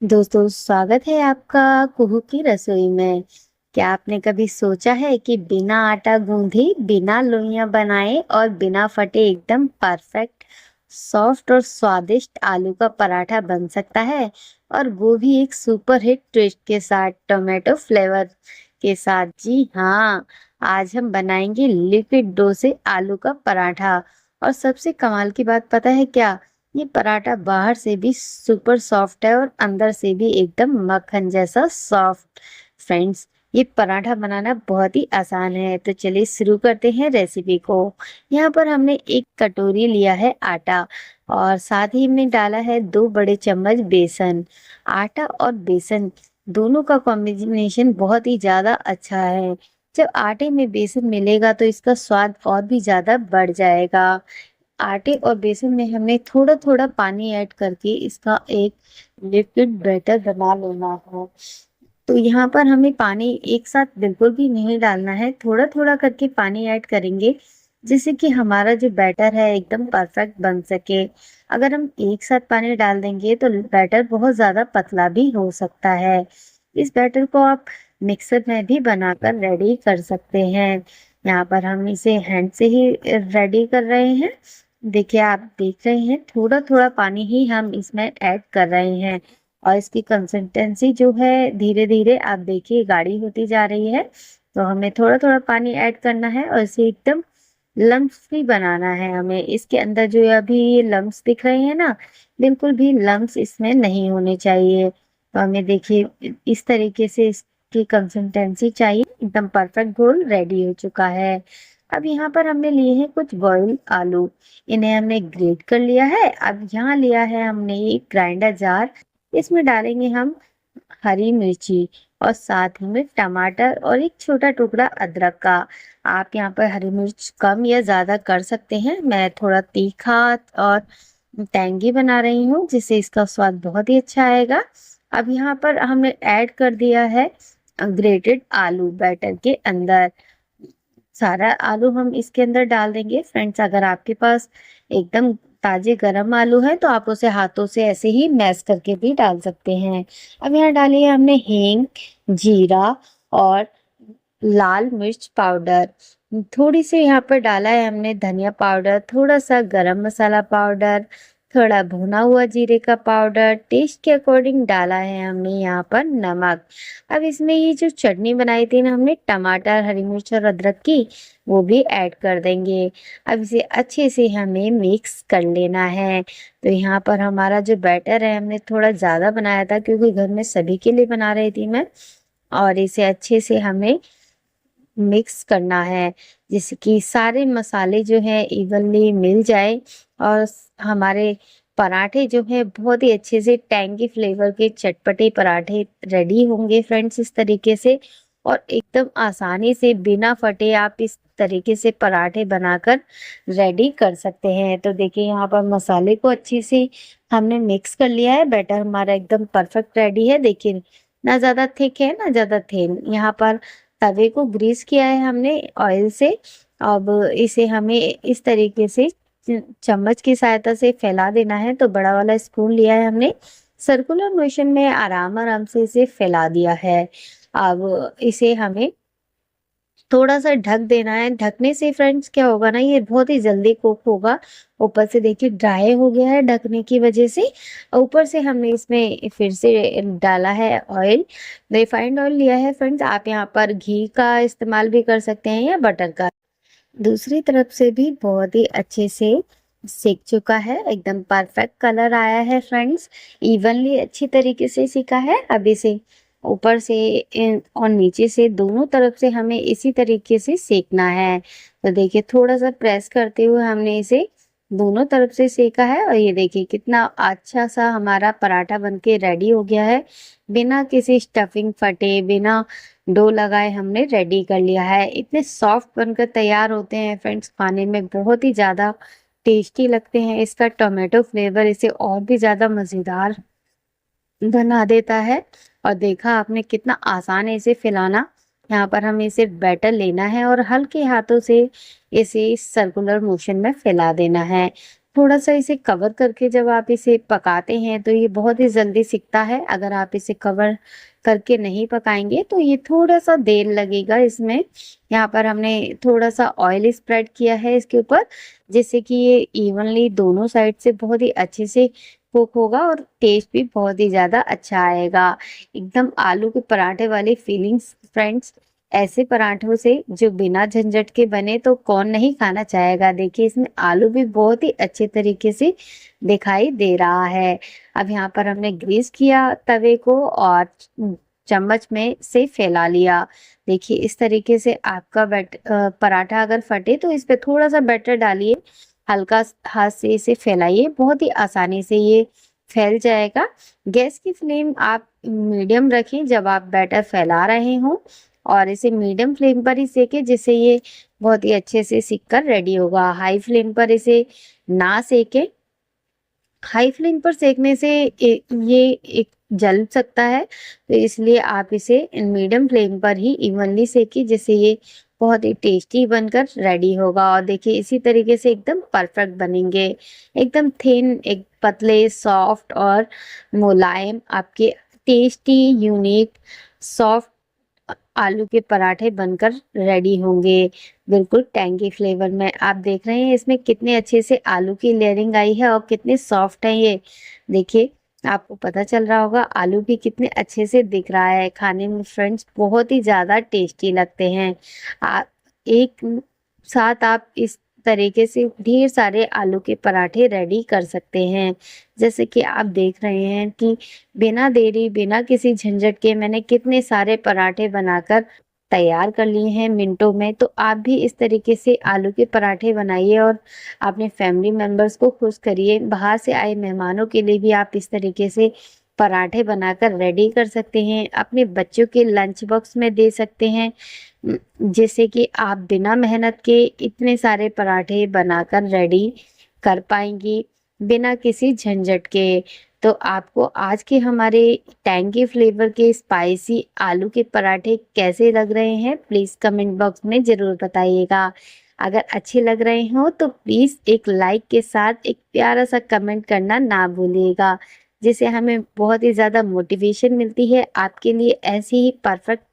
दोस्तों, स्वागत है आपका कुहू की रसोई में। क्या आपने कभी सोचा है कि बिना आटा गूंथे, बिना लोइयां बनाए और बिना फटे एकदम परफेक्ट सॉफ्ट और स्वादिष्ट आलू का पराठा बन सकता है? और वो भी एक सुपर हिट ट्विस्ट के साथ, टोमेटो फ्लेवर के साथ। जी हाँ, आज हम बनाएंगे लिक्विड डो से आलू का पराठा। और सबसे कमाल की बात पता है क्या? ये पराठा बाहर से भी सुपर सॉफ्ट है और अंदर से भी एकदम मक्खन जैसा सॉफ्ट। फ्रेंड्स, ये पराठा बनाना बहुत ही आसान है, तो चलिए शुरू करते हैं रेसिपी को। यहाँ पर हमने एक कटोरी लिया है आटा, और साथ ही में डाला है 2 बड़े चम्मच बेसन। आटा और बेसन दोनों का कॉम्बिनेशन बहुत ही ज्यादा अच्छा है। जब आटे में बेसन मिलेगा तो इसका स्वाद और भी ज्यादा बढ़ जाएगा। आटे और बेसन में हमें थोड़ा थोड़ा पानी ऐड करके इसका एक लिक्विड बैटर बना लेना है। तो यहाँ पर हमें पानी एक साथ बिल्कुल भी नहीं डालना है, थोड़ा थोड़ा करके पानी ऐड करेंगे, जिससे कि हमारा जो बैटर है एकदम परफेक्ट बन सके। अगर हम एक साथ पानी डाल देंगे तो बैटर बहुत ज्यादा पतला भी हो सकता है। इस बैटर को आप मिक्सर में भी बनाकर रेडी कर सकते हैं। यहाँ पर हम इसे हैंड से ही रेडी कर रहे हैं। देखिए, आप देख रहे हैं थोड़ा थोड़ा पानी ही हम इसमें ऐड कर रहे हैं, और इसकी कंसिस्टेंसी जो है धीरे धीरे आप देखिए गाढ़ी होती जा रही है। तो हमें थोड़ा थोड़ा पानी ऐड करना है और इसे एकदम लम्स फ्री बनाना है। हमें इसके अंदर जो अभी ये लम्स दिख रहे हैं ना, बिल्कुल भी लम्स इसमें नहीं होने चाहिए। तो हमें देखिए इस तरीके से इसकी कंसिस्टेंसी चाहिए। एकदम परफेक्ट घोल रेडी हो चुका है। अब यहाँ पर हमने लिए हैं कुछ बॉइल्ड आलू, इन्हें हमने ग्रेट कर लिया है। अब यहाँ लिया है हमने एक ग्राइंडर जार, इसमें डालेंगे हम हरी मिर्ची और साथ ही में टमाटर और एक छोटा टुकड़ा अदरक का। आप यहाँ पर हरी मिर्च कम या ज्यादा कर सकते हैं। मैं थोड़ा तीखा और टेंगी बना रही हूँ, जिससे इसका स्वाद बहुत ही अच्छा आएगा। अब यहाँ पर हमने ऐड कर दिया है ग्रेटेड आलू बैटर के अंदर। सारा आलू हम इसके अंदर डाल देंगे। फ्रेंड्स, अगर आपके पास एकदम ताजे गरम आलू है तो आप उसे हाथों से ऐसे ही मैश करके भी डाल सकते हैं। अब यहाँ डाली है हमने हींग, जीरा और लाल मिर्च पाउडर। थोड़ी सी यहाँ पर डाला है हमने धनिया पाउडर, थोड़ा सा गरम मसाला पाउडर, थोड़ा भुना हुआ जीरे का पाउडर, टेस्ट के अकॉर्डिंग डाला है हमने यहाँ पर नमक। अब इसमें ये जो चटनी बनाई थी ना हमने टमाटर, हरी मिर्च और अदरक की, वो भी ऐड कर देंगे। अब इसे अच्छे से हमें मिक्स कर लेना है। तो यहाँ पर हमारा जो बैटर है हमने थोड़ा ज़्यादा बनाया था, क्योंकि घर में सभी के लिए बना रही थी मैं। और इसे अच्छे से हमें मिक्स करना है, जिससे कि सारे मसाले जो है इवनली मिल जाए, और हमारे पराठे जो है बहुत ही अच्छे से टैंगी फ्लेवर के चटपटे पराठे रेडी होंगे फ्रेंड्स, इस तरीके से। और एकदम आसानी से बिना फटे आप इस तरीके से पराठे बनाकर रेडी कर सकते हैं। तो देखिए, यहाँ पर मसाले को अच्छे से हमने मिक्स कर लिया है। बैटर हमारा एकदम परफेक्ट रेडी है। देखिए, ना ज्यादा थिक है ना ज्यादा थिन। यहाँ पर तवे को ग्रीस किया है हमने ऑयल से। अब इसे हमें इस तरीके से चम्मच की सहायता से फैला देना है। तो बड़ा वाला स्पून लिया है हमने, सर्कुलर मोशन में आराम आराम से इसे फैला दिया है। अब इसे हमें थोड़ा सा ढक देना है। ढकने से फ्रेंड्स क्या होगा ना, ये बहुत ही जल्दी कुक होगा। ऊपर से देखिए ड्राई हो गया है ढकने की वजह से। ऊपर से हमने इसमें फिर से डाला है ऑयल, रिफाइंड ऑयल लिया है फ्रेंड्स। आप यहाँ पर घी का इस्तेमाल भी कर सकते हैं या बटर का। दूसरी तरफ से भी बहुत ही अच्छे से सेक चुका है, एकदम परफेक्ट कलर आया है फ्रेंड्स, इवनली अच्छी तरीके से सिका है। अब इसे ऊपर से और नीचे से दोनों तरफ से हमें इसी तरीके से सेकना है। तो देखिए, थोड़ा सा प्रेस करते हुए हमने इसे दोनों तरफ से सेका है, और ये देखिए कितना अच्छा सा हमारा पराठा बनके रेडी हो गया है। बिना किसी स्टफिंग फटे, बिना डो लगाए हमने रेडी कर लिया है। इतने सॉफ्ट बनकर तैयार होते हैं फ्रेंड्स, खाने में बहुत ही ज्यादा टेस्टी लगते हैं। इसका टोमेटो फ्लेवर इसे और भी ज्यादा मजेदार बना देता है। और देखा आपने कितना आसान है इसे फैलाना। यहाँ पर हमें सिर्फ बैटर लेना है और हल्के हाथों से इसे सर्कुलर मोशन में फैला देना है। थोड़ा-सा इसे कवर करके जब आप इसे पकाते हैं तो ये बहुत ही जल्दी सिकता है। अगर आप इसे कवर करके नहीं पकाएँगे तो ये थोड़ा-सा देर लगेगा इसमें। यहाँ पर हमने थोड़ा-सा ऑयल स्प्रेड किया है इसके ऊपर, जिससे कि ये इवनली दोनों साइड से बहुत ही अच्छे से कुक होगा और टेस्ट भी बहुत ही ज़्यादा अच्छा आएगा। एकदम आलू के पराठे वाली फीलिंग्स फ्रेंड्स। ऐसे पराठों से जो बिना झंझट के बने तो कौन नहीं खाना चाहेगा। देखिए इसमें आलू भी बहुत ही अच्छे तरीके से दिखाई दे रहा है। अब यहाँ पर हमने ग्रीस किया तवे को और चम्मच में से फैला लिया। देखिए इस तरीके से आपका पराठा अगर फटे तो इस पे थोड़ा-सा बैटर डालिए, हल्का हाथ से इसे फैलाइए, बहुत ही आसानी से ये फैल जाएगा। गैस की फ्लेम आप मीडियम रखें जब आप बैटर फैला रहे हों और इसे मीडियम फ्लेम पर ही सेकें, जिससे ये बहुत ही अच्छे से सिक कर रेडी होगा। हाई फ्लेम पर इसे ना सेकें। हाई फ्लेम पर सेकने से ये एक जल सकता है, तो इसलिए आप इसे मीडियम फ्लेम पर ही इवनली सेकिए, जिससे ये बहुत ही टेस्टी बनकर रेडी होगा। और देखिए इसी तरीके से एकदम परफेक्ट बनेंगे, एकदम थिन, एक पतले, सॉफ्ट और मुलायम आपके टेस्टी, यूनिक, सॉफ्ट आलू के पराठे बनकर रेडी होंगे, बिल्कुल टैंगी फ्लेवर में। आप देख रहे हैं इसमें कितने अच्छे से आलू की लेयरिंग आई है और कितने सॉफ्ट है ये। देखिए आपको पता चल रहा होगा आलू भी कितने अच्छे से दिख रहा है। खाने में फ्रेंड्स बहुत ही ज़्यादा टेस्टी लगते हैं। आप एक साथ आप इस तरीके से ढेर सारे आलू के पराठे रेडी कर सकते हैं। जैसे कि आप देख रहे हैं कि बिना देरी, बिना किसी झंझट के मैंने कितने सारे पराठे बनाकर तैयार कर लिए हैं मिनटों में। तो आप भी इस तरीके से आलू के पराठे बनाइए और अपने फैमिली मेंबर्स को खुश करिए। बाहर से आए मेहमानों के लिए भी आप इस तरीके से पराठे बनाकर रेडी कर सकते हैं। अपने बच्चों के लंच बॉक्स में दे सकते हैं, जिससे कि आप बिना मेहनत के इतने सारे पराठे बनाकर रेडी कर पाएंगी, बिना किसी झंझट के। तो आपको आज के हमारे टैंगी फ्लेवर के स्पाइसी आलू के पराठे कैसे लग रहे हैं, प्लीज़ कमेंट बॉक्स में ज़रूर बताइएगा। अगर अच्छे लग रहे हो तो प्लीज़ एक लाइक के साथ एक प्यारा सा कमेंट करना ना भूलिएगा, जिससे हमें बहुत ही ज़्यादा मोटिवेशन मिलती है आपके लिए ऐसी ही परफेक्ट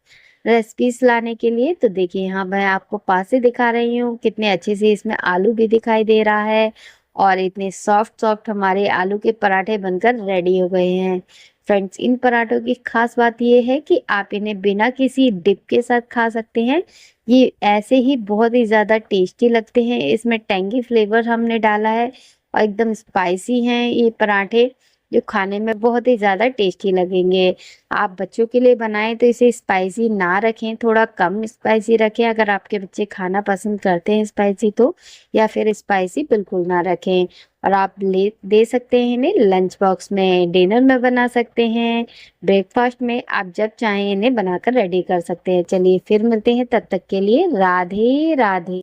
रेसिपीज लाने के लिए। तो देखिए यहाँ मैं आपको पास से दिखा रही हूँ कितने अच्छे से इसमें आलू भी दिखाई दे रहा है और इतने सॉफ्ट सॉफ्ट हमारे आलू के पराठे बनकर रेडी हो गए हैं। फ्रेंड्स इन पराठों की खास बात ये है कि आप इन्हें बिना किसी डिप के साथ खा सकते हैं। ये ऐसे ही बहुत ही ज़्यादा टेस्टी लगते हैं। इसमें टैंगी फ्लेवर हमने डाला है और एकदम स्पाइसी हैं ये पराठे, जो खाने में बहुत ही ज़्यादा टेस्टी लगेंगे। आप बच्चों के लिए बनाएं तो इसे स्पाइसी ना रखें, थोड़ा कम स्पाइसी रखें अगर आपके बच्चे खाना पसंद करते हैं स्पाइसी तो, या फिर स्पाइसी बिल्कुल ना रखें। और आप ले दे सकते हैं इन्हें लंच बॉक्स में, डिनर में बना सकते हैं, ब्रेकफास्ट में, आप जब चाहें इन्हें बनाकर रेडी कर सकते हैं। चलिए फिर मिलते हैं, तब तक के लिए राधे राधे।